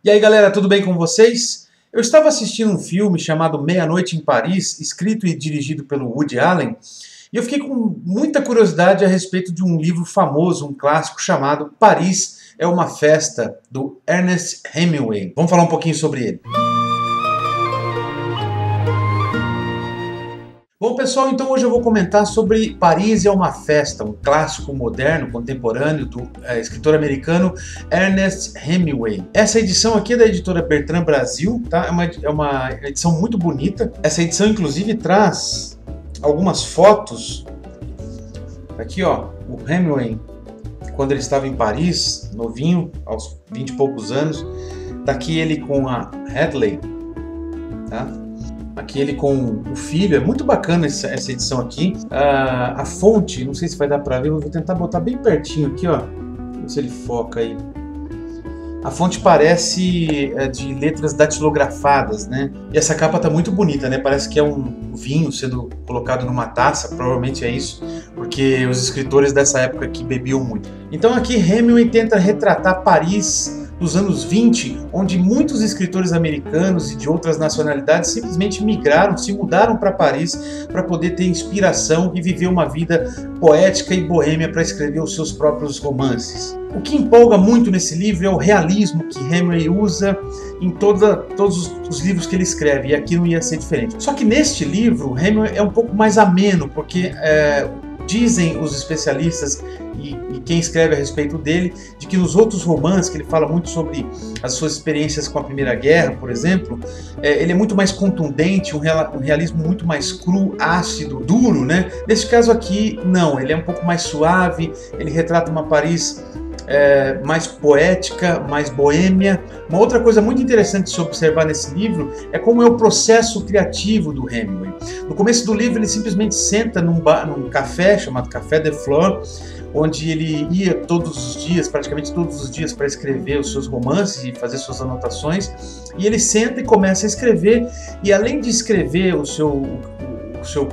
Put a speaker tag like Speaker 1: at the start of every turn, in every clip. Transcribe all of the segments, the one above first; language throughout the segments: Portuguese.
Speaker 1: E aí galera, tudo bem com vocês? Eu estava assistindo um filme chamado Meia-Noite em Paris, escrito e dirigido pelo Woody Allen, e eu fiquei com muita curiosidade a respeito de um livro famoso, um clássico chamado Paris é uma Festa, do Ernest Hemingway. Vamos falar um pouquinho sobre ele. Bom pessoal, então hoje eu vou comentar sobre Paris é uma Festa, um clássico moderno, contemporâneo do escritor americano Ernest Hemingway. Essa edição aqui é da editora Bertrand Brasil, tá? É uma edição muito bonita. Essa edição inclusive traz algumas fotos. Aqui ó, o Hemingway, quando ele estava em Paris, novinho, aos 20 e poucos anos. Daqui ele com a Hadley, tá? Aqui ele com o filho, é muito bacana essa edição aqui. A fonte, não sei se vai dar pra ver, eu vou tentar botar bem pertinho aqui, ó. Não sei se ele foca aí. A fonte parece de letras datilografadas, né? E essa capa tá muito bonita, né? Parece que é um vinho sendo colocado numa taça, provavelmente é isso, porque os escritores dessa época aqui bebiam muito. Então aqui Hemingway tenta retratar Paris dos anos 20, onde muitos escritores americanos e de outras nacionalidades simplesmente migraram, se mudaram para Paris para poder ter inspiração e viver uma vida poética e boêmia para escrever os seus próprios romances. O que empolga muito nesse livro é o realismo que Hemingway usa em todos os livros que ele escreve, e aqui não ia ser diferente. Só que neste livro, Hemingway é um pouco mais ameno, porque dizem os especialistas e quem escreve a respeito dele, de que nos outros romances, que ele fala muito sobre as suas experiências com a Primeira Guerra, por exemplo, ele é muito mais contundente, um realismo muito mais cru, ácido, duro, né? Nesse caso aqui, não, ele é um pouco mais suave, ele retrata uma Paris mais poética, mais boêmia. Uma outra coisa muito interessante de se observar nesse livro é como é o processo criativo do Hemingway. No começo do livro ele simplesmente senta num café chamado Café de Flore, onde ele ia todos os dias, praticamente todos os dias, para escrever os seus romances e fazer suas anotações, e ele senta e começa a escrever, e além de escrever o seu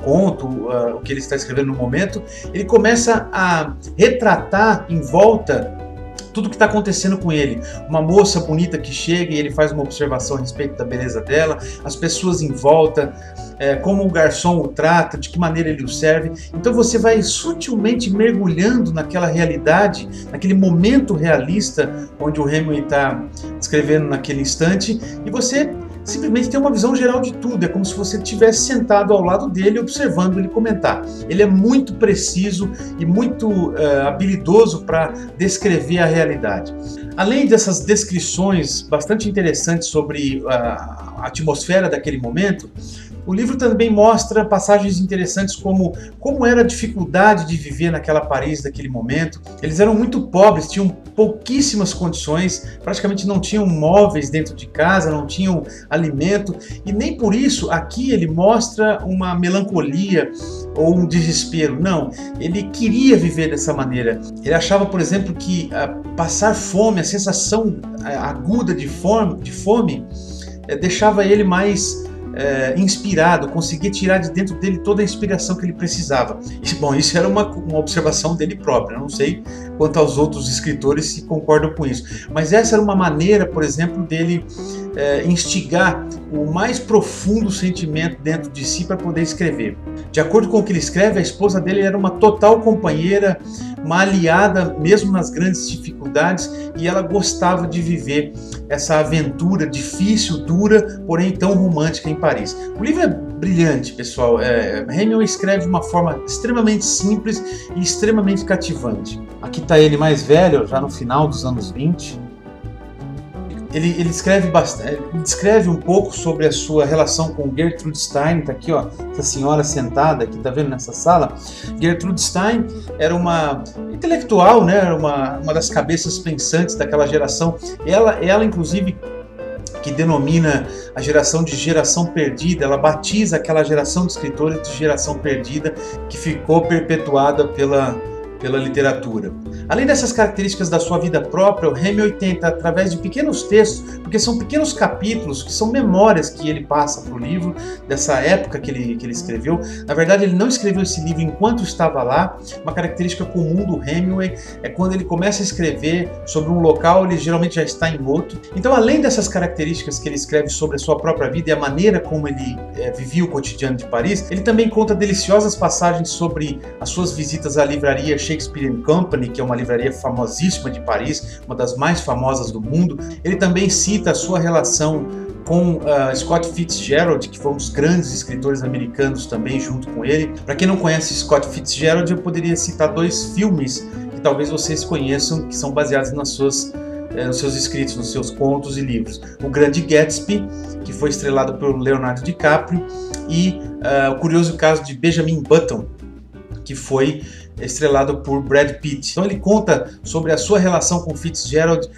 Speaker 1: conto, o que ele está escrevendo no momento, ele começa a retratar em volta tudo que está acontecendo com ele. Uma moça bonita que chega e ele faz uma observação a respeito da beleza dela, as pessoas em volta, como o garçom o trata, de que maneira ele o serve. Então você vai sutilmente mergulhando naquela realidade, naquele momento realista onde o Hemingway está escrevendo naquele instante, e você simplesmente tem uma visão geral de tudo. É como se você estivesse sentado ao lado dele, observando ele comentar. Ele é muito preciso e muito habilidoso para descrever a realidade. Além dessas descrições bastante interessantes sobre a atmosfera daquele momento, o livro também mostra passagens interessantes como era a dificuldade de viver naquela Paris daquele momento. Eles eram muito pobres, tinham pouquíssimas condições, praticamente não tinham móveis dentro de casa, não tinham alimento, e nem por isso aqui ele mostra uma melancolia ou um desespero. Não, ele queria viver dessa maneira. Ele achava, por exemplo, que passar fome, a sensação aguda de fome deixava ele mais inspirado, conseguia tirar de dentro dele toda a inspiração que ele precisava. Bom, isso era uma observação dele próprio, eu não sei quanto aos outros escritores se concordam com isso, mas essa era uma maneira, por exemplo, dele instigar o mais profundo sentimento dentro de si para poder escrever. De acordo com o que ele escreve, a esposa dele era uma total companheira, uma aliada mesmo nas grandes dificuldades, e ela gostava de viver essa aventura difícil, dura, porém tão romântica em Paris. O livro é brilhante, pessoal. Hemingway escreve de uma forma extremamente simples e extremamente cativante. Aqui está ele mais velho, já no final dos anos 20. Ele escreve bastante, ele descreve um pouco sobre a sua relação com Gertrude Stein. Tá aqui, ó, essa senhora sentada aqui, tá vendo nessa sala? Gertrude Stein era uma intelectual, né? Era uma das cabeças pensantes daquela geração. Ela inclusive, que denomina a geração de geração perdida, ela batiza aquela geração de escritores de geração perdida que ficou perpetuada pela literatura. Além dessas características da sua vida própria, o Hemingway tenta, através de pequenos textos, porque são pequenos capítulos, que são memórias que ele passa para o livro, dessa época que ele escreveu. Na verdade, ele não escreveu esse livro enquanto estava lá. Uma característica comum do Hemingway é quando ele começa a escrever sobre um local, ele geralmente já está em outro. Então, além dessas características que ele escreve sobre a sua própria vida e a maneira como ele vivia o cotidiano de Paris, ele também conta deliciosas passagens sobre as suas visitas à livraria Shakespeare & Company, que é uma livraria famosíssima de Paris, uma das mais famosas do mundo. Ele também cita a sua relação com Scott Fitzgerald, que foi um dos grandes escritores americanos também, junto com ele. Para quem não conhece Scott Fitzgerald, eu poderia citar 2 filmes que talvez vocês conheçam, que são baseados nos seus escritos, nos seus contos e livros. O Grande Gatsby, que foi estrelado pelo Leonardo DiCaprio, e o curioso caso de Benjamin Button, que foi estrelado por Brad Pitt. Então ele conta sobre a sua relação com Fitzgerald,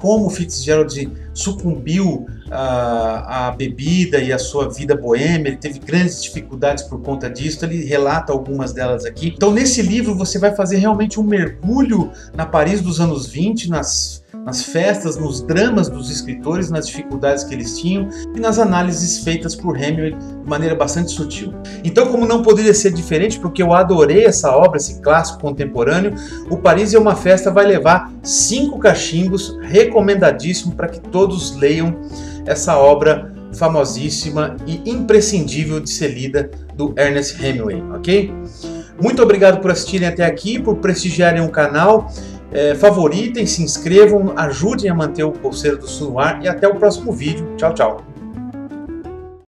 Speaker 1: como Fitzgerald sucumbiu à bebida e à sua vida boêmia. Ele teve grandes dificuldades por conta disso, ele relata algumas delas aqui. Então nesse livro você vai fazer realmente um mergulho na Paris dos anos 20, nas festas, nos dramas dos escritores, nas dificuldades que eles tinham e nas análises feitas por Hemingway de maneira bastante sutil. Então, como não poderia ser diferente, porque eu adorei essa obra, esse clássico contemporâneo, o Paris é uma Festa vai levar 5 cachimbos, recomendadíssimo para que todos leiam essa obra famosíssima e imprescindível de ser lida do Ernest Hemingway, ok? Muito obrigado por assistirem até aqui, por prestigiarem o canal. Favoritem, se inscrevam, ajudem a manter o Pulseira do Sul no ar e até o próximo vídeo. Tchau, tchau!